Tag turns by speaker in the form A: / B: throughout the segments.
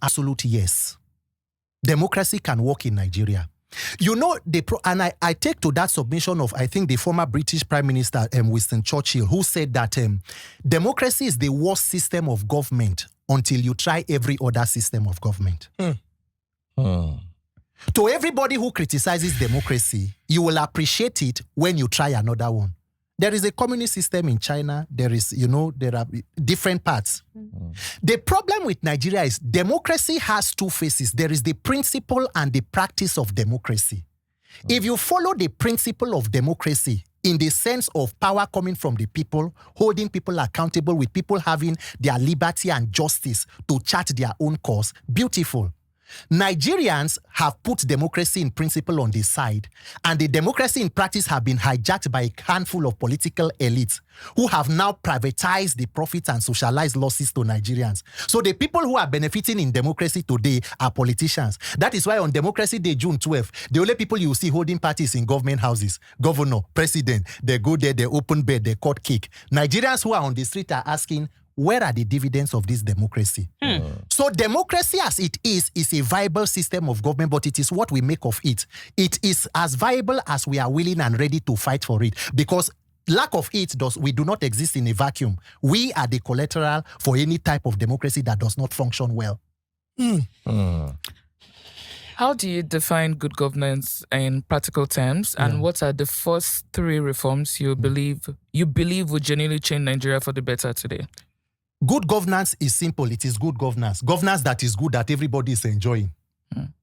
A: absolute yes. Democracy can work in Nigeria. You know, and I take to that submission of, I think, the former British Prime Minister, Winston Churchill, who said that democracy is the worst system of government until you try every other system of government. To everybody who criticizes democracy, you will appreciate it when you try another one. There is a communist system in China. There is, there are different parts. The problem with Nigeria is democracy has two faces. There is the principle and the practice of democracy. If you follow the principle of democracy in the sense of power coming from the people, holding people accountable, with people having their liberty and justice to chart their own course, beautiful. Nigerians have put democracy in principle on the side, and the democracy in practice have been hijacked by a handful of political elites who have now privatized the profits and socialized losses to Nigerians. So the people who are benefiting in democracy today are politicians. That is why on Democracy Day, June 12th, the only people you will see holding parties in government houses, governor, president, they go there, they open bed, they cut cake. Nigerians who are on the street are asking, where are the dividends of this democracy? So democracy as it is a viable system of government, but it is what we make of it. It is as viable as we are willing and ready to fight for it, because lack of it we do not exist in a vacuum. We are the collateral for any type of democracy that does not function well.
B: How do you define good governance in practical terms, and what are the first three reforms you believe would genuinely change Nigeria for the better today?
A: Good governance is simple. It is good governance. Governance that is good, that everybody is enjoying.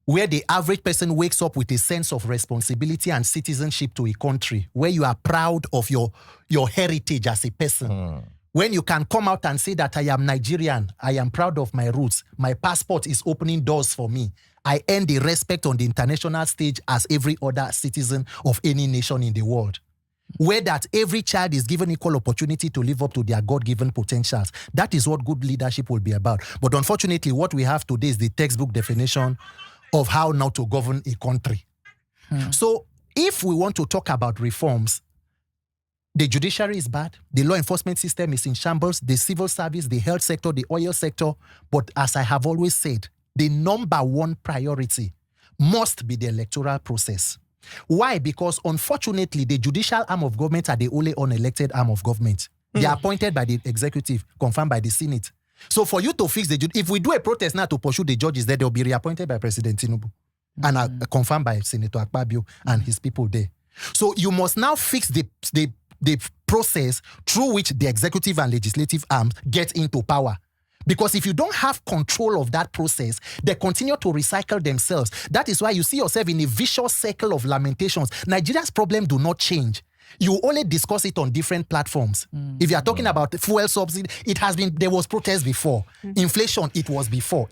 A: Where the average person wakes up with a sense of responsibility and citizenship to a country, where you are proud of your heritage as a person. When you can come out and say that I am Nigerian, I am proud of my roots, my passport is opening doors for me, I earn the respect on the international stage as every other citizen of any nation in the world. Where that every child is given equal opportunity to live up to their God-given potentials. That is what good leadership will be about. But unfortunately, what we have today is the textbook definition of how now to govern a country. So if we want to talk about reforms, the judiciary is bad, the law enforcement system is in shambles, the civil service, the health sector, the oil sector. But as I have always said, the number one priority must be the electoral process. Why? Because unfortunately, the judicial arm of government are the only unelected arm of government. They are appointed by the executive, confirmed by the Senate. So for you to fix if we do a protest now to pursue the judges, then they'll be reappointed by President Tinubu and confirmed by Senator Akpabio and his people there. So you must now fix the process through which the executive and legislative arms get into power. Because if you don't have control of that process, they continue to recycle themselves. That is why you see yourself in a vicious circle of lamentations. Nigeria's problem do not change. You only discuss it on different platforms. If you are talking about fuel subsidy, there was protest before. Inflation, it was before.